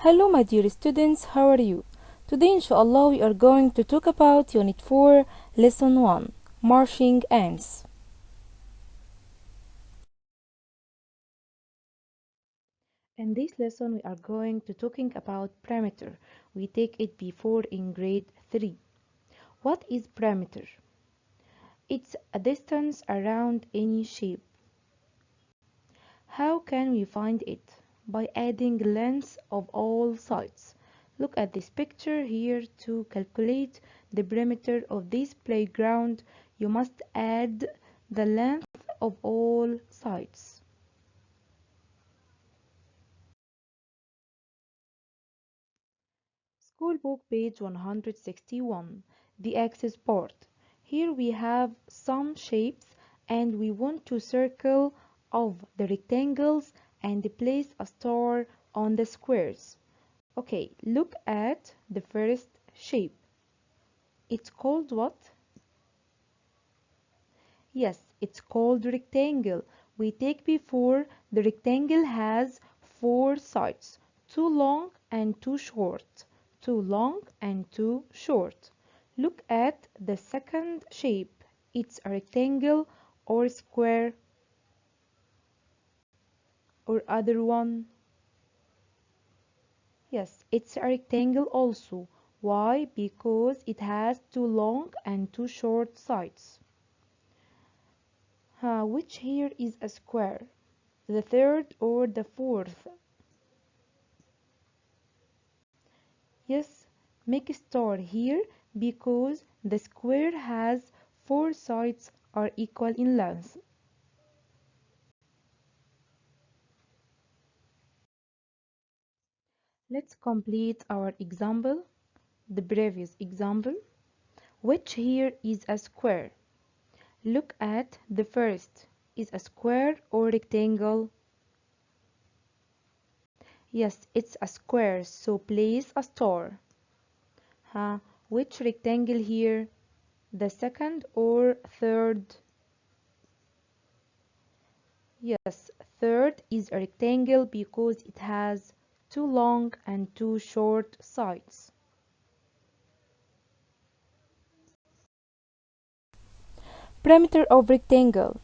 Hello my dear students, how are you? Today inshallah we are going to talk about Unit 4, Lesson 1, Marching Ants. In this lesson we are going to talking about perimeter. We take it before in grade 3. What is perimeter? It's a distance around any shape. How can we find it? By adding lengths of all sides. Look at this picture here. To calculate the perimeter of this playground, you must add the length of all sides. Schoolbook page 161, the axis part. Here we have some shapes and we want to circle of the rectangles and place a star on the squares. Okay, look at the first shape. It's called what? Yes, it's called rectangle. We take before the rectangle has four sides, two long and two short, two long and two short. Look at the second shape. It's a rectangle or square or other one. Yes, it's a rectangle also. Why? Because it has two long and two short sides. Which here is a square? The third or the fourth? Yes, make a star here because the square has four sides are equal in length. Let's complete our example, the previous example, which here is a square. Look at the first. Is a square or rectangle? Yes, it's a square, so place a star. Which rectangle here? The second or third? Yes, third is a rectangle because it has two long and two short sides. Perimeter of rectangle.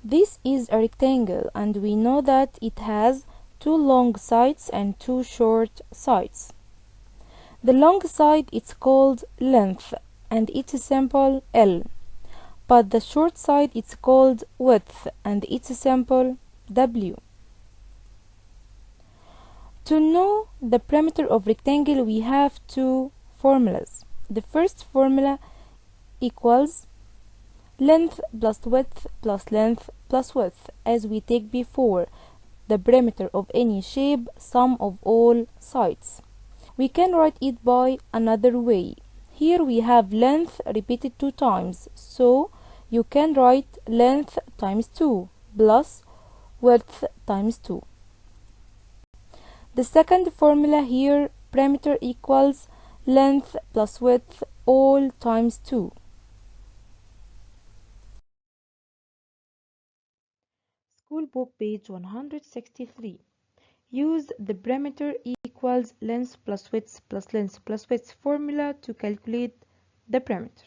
This is a rectangle and we know that it has two long sides and two short sides. The long side is called length and its symbol L, but the short side is called width and its symbol W. To know the perimeter of rectangle we have two formulas. The first formula equals length plus width plus length plus width, as we take before the perimeter of any shape, sum of all sides. We can write it by another way. Here we have length repeated two times, so you can write length times 2 plus width times 2. The second formula here, perimeter equals length plus width all times 2. Schoolbook page 163. Use the perimeter equals length plus width plus length plus width formula to calculate the perimeter.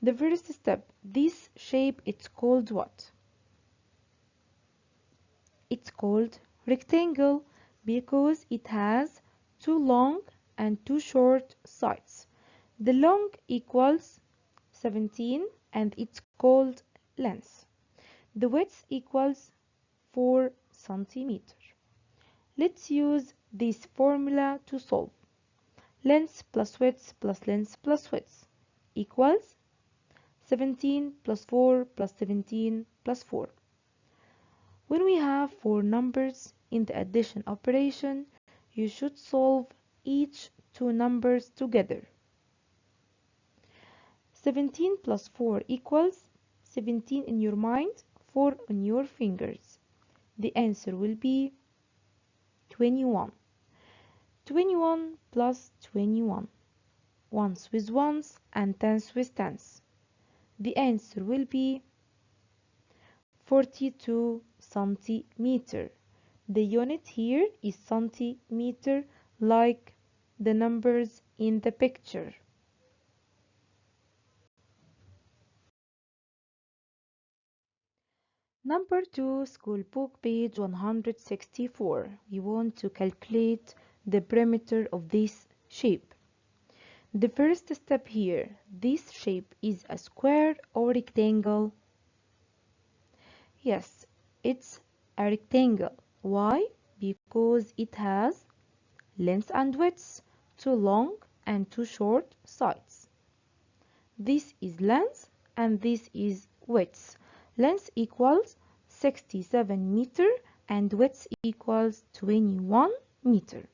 The first step, this shape it's called what? It's called rectangle because it has two long and two short sides. The long equals 17 and it's called length. The width equals 4 centimeters. Let's use this formula to solve. Length plus width plus length plus width equals 17 plus 4 plus 17 plus 4. When we have four numbers in the addition operation, you should solve each two numbers together. 17 plus 4 equals 17 in your mind, 4 on your fingers. The answer will be 21. 21 plus 21. Ones with ones and tens with tens. The answer will be 42 centimeter. The unit here is centimeter, like the numbers in the picture. Number 2, school book, page 164. We want to calculate the perimeter of this shape. The first step here, this shape is a square or rectangle? Yes, it's a rectangle. Why? Because it has length and width, two long and two short sides. This is length and this is width. Length equals 67 meter and width equals 21 meter.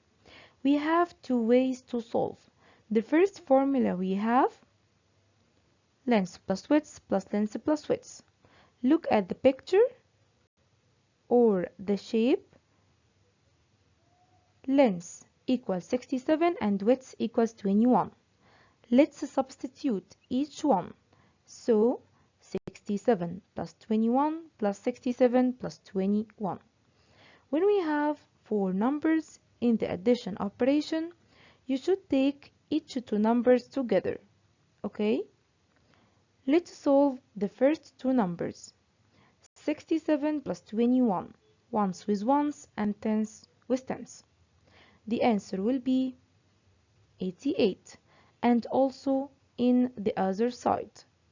We have two ways to solve. The first formula we have length plus width plus length plus width. Look at the picture or the shape. Length equals 67 and width equals 21. Let's substitute each one. So 67 plus 21 plus 67 plus 21. When we have four numbers in the addition operation, you should take each two numbers together. Okay? Let's solve the first two numbers. 67 plus 21, ones with ones and tens with tens. The answer will be 88, and also in the other side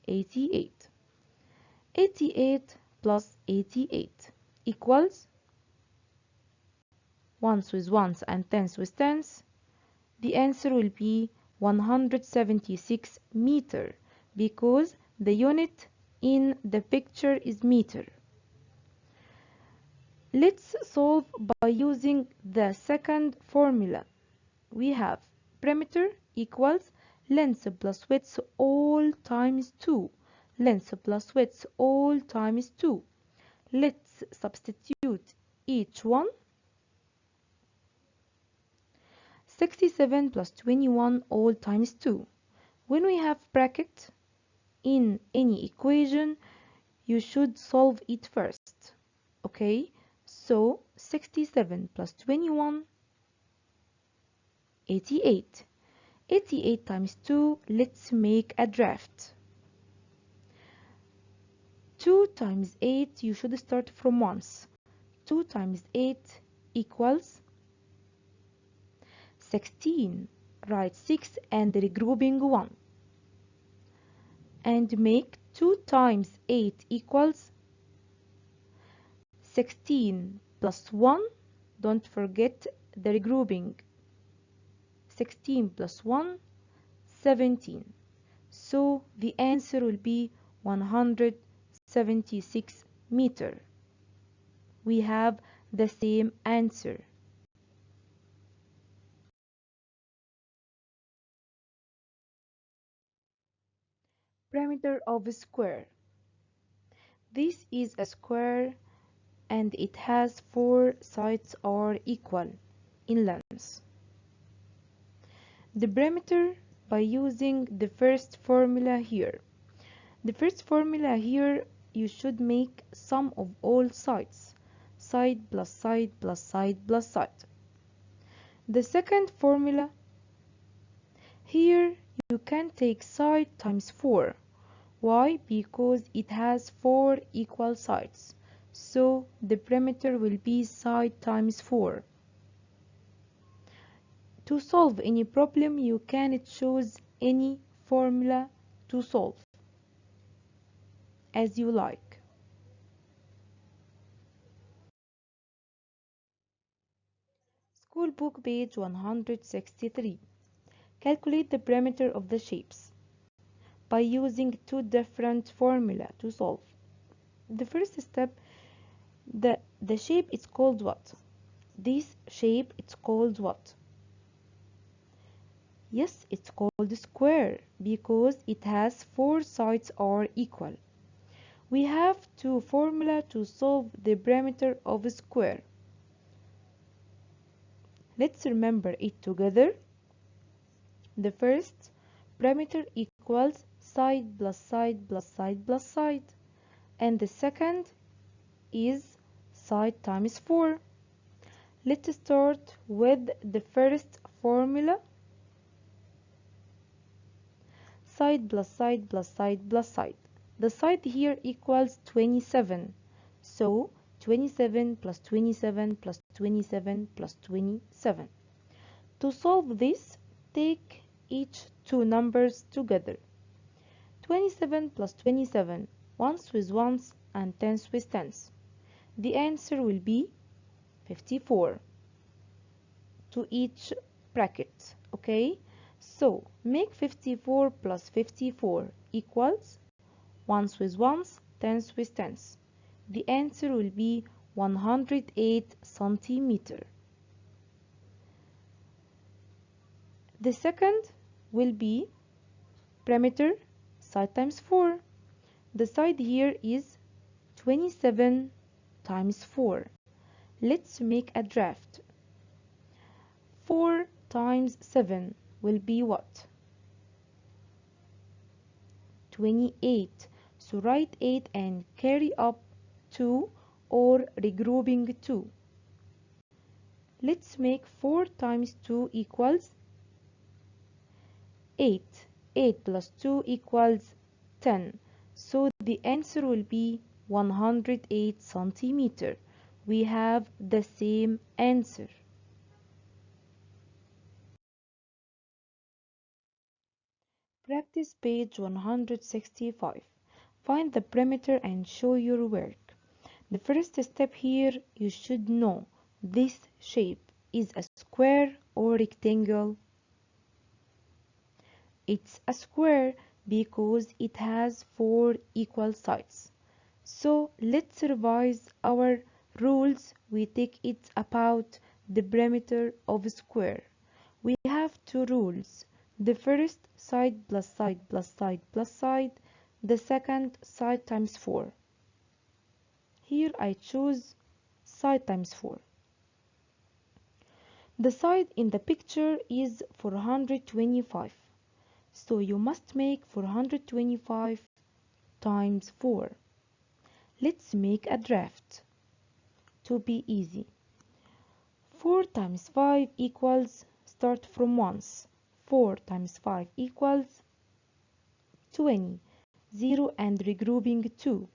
88. 88 plus 88 equals ones with ones and tens with tens. The answer will be 176 meter, because the unit in the picture is meter. Let's solve by using the second formula. We have perimeter equals length plus width all times 2. Length plus width all times 2. Let's substitute each one. 67 plus 21 all times 2. When we have bracket in any equation, you should solve it first. Okay? So 67 plus 21, 88. 88 times 2, let's make a draft. 2 times 8, you should start from ones. 2 times 8 equals 16. Write 6 and regrouping 1. And make 2 times 8 equals 16 plus 1. Don't forget the regrouping. 16 plus 1, 17. So the answer will be 176 meter. We have the same answer. Perimeter of a square. This is a square and it has four sides are equal in length. The perimeter by using the first formula here. The first formula here, you should make sum of all sides. Side plus side plus side plus side. The second formula, here you can take side times 4. Why? Because it has 4 equal sides. So the perimeter will be side times 4. To solve any problem, you can choose any formula to solve as you like. School book page 163. Calculate the perimeter of the shapes by using two different formula to solve. The first step, the shape is called what? This shape it's called what? Yes, it's called square because it has four sides are equal. We have two formula to solve the perimeter of a square. Let's remember it together. The first, perimeter equals side plus side plus side plus side. And the second is side times 4. Let's start with the first formula. Side plus side plus side plus side. The side here equals 27. So 27 plus 27 plus 27 plus 27. To solve this, take each two numbers together. 27 plus 27, ones with ones and tens with tens. The answer will be 54 to each bracket. Okay, so make 54 plus 54 equals ones with ones, tens with tens. The answer will be 108 centimeter. The second will be perimeter, side times 4. The side here is 27 times 4. Let's make a draft. 4 times 7 will be what? 28. So write 8 and carry up 2 or regrouping 2. Let's make 4 times 2 equals 8. 8 plus 2 equals 10. So the answer will be 108 centimeter. We have the same answer. Practice page 165. Find the perimeter and show your work. The first step here, you should know this shape is a square or rectangle. It's a square because it has 4 equal sides. So let's revise our rules. We take it about the perimeter of a square. We have two rules. The first, side plus side plus side plus side. The second, side times 4. Here I choose side times 4. The side in the picture is 425. So you must make 425 times 4. Let's make a draft to be easy. 4 times 5 equals, start from ones. 4 times 5 equals 20. 0 and regrouping 2.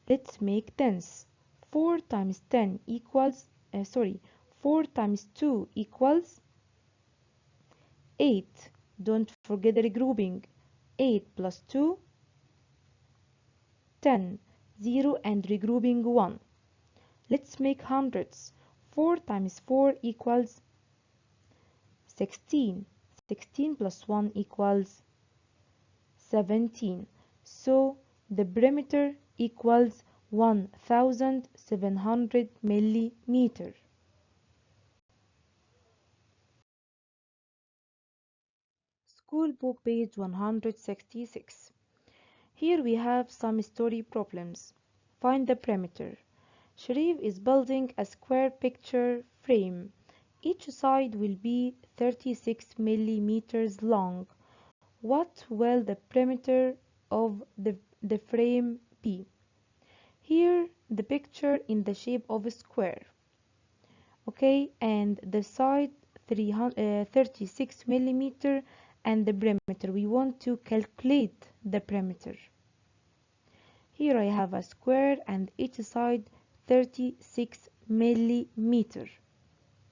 Let's make tens. 4 times 10 equals, 4 times 2 equals 8. Don't forget the regrouping. 8 plus 2, 10. 0 and regrouping 1. Let's make hundreds. 4 times 4 equals 16. 16 plus 1 equals 17. So the perimeter equals 1700 millimeter. School book page 166. Here we have some story problems. Find the perimeter. Sharif is building a square picture frame. Each side will be 36 millimeters long. What will the perimeter of the frame be? Here the picture in the shape of a square. Okay, and the side 36 millimeter and the perimeter. We want to calculate the perimeter. Here I have a square and each side 36 millimeter.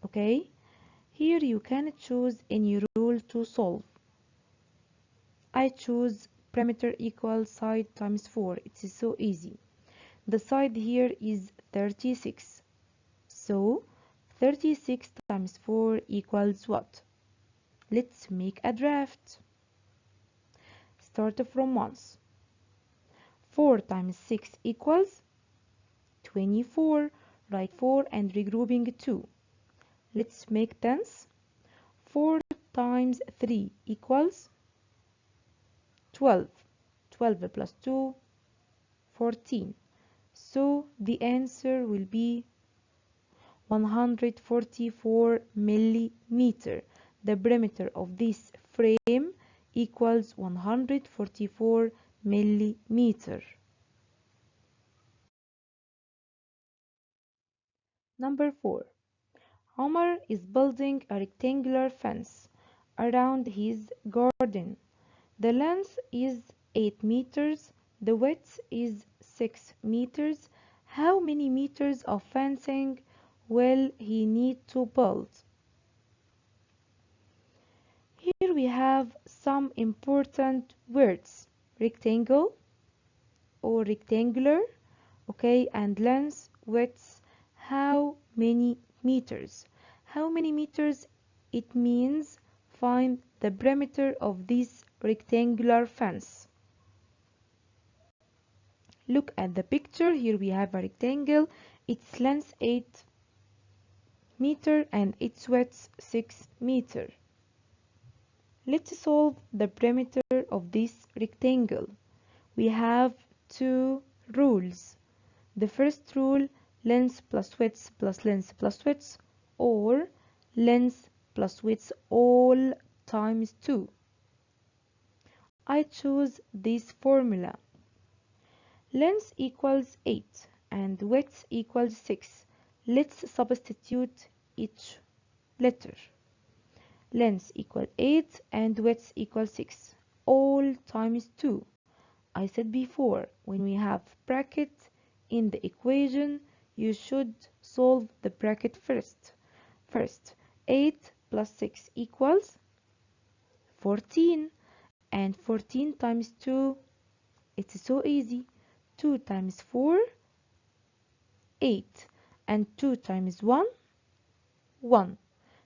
Okay, here you can choose any rule to solve. I choose perimeter equals side times 4. It is so easy. The side here is 36. So 36 times 4 equals what? Let's make a draft. Start from ones. 4 times 6 equals 24. Write 4 and regrouping 2. Let's make tens. 4 times 3 equals 12. 12 plus 2, 14. So the answer will be 144 millimeter. The perimeter of this frame equals 144 millimeter. Number 4. Omar is building a rectangular fence around his garden. The length is 8 meters, the width is 6 meters. How many meters of fencing will he need to build? Here we have some important words. Rectangle or rectangular, okay, and length, width. How many meters? How many meters? It means find the perimeter of this rectangular fence. Look at the picture. Here we have a rectangle. Its length 8 meter and its width 6 meter. Let's solve the perimeter of this rectangle. We have two rules. The first rule, length plus width plus length plus width, or length plus width all times 2. I choose this formula. Length equals 8 and width equals 6. Let's substitute each letter. Length equals 8 and width equals 6. All times 2. I said before, when we have bracket in the equation, you should solve the bracket first. First, 8 plus 6 equals 14. And 14 times 2, it's so easy. 2 times 4, 8. And 2 times 1, 1.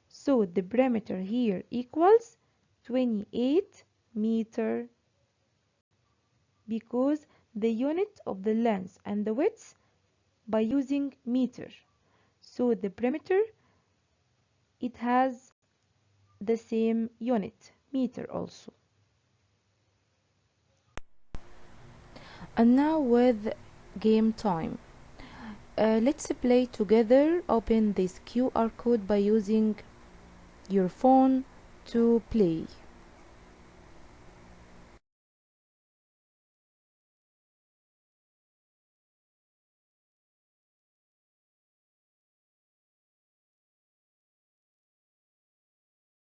So the perimeter here equals 28 meter, because the unit of the length and the width by using meter. So the perimeter, it has the same unit, meter also. And now with game time. Let's play together. Open this QR code by using your phone to play.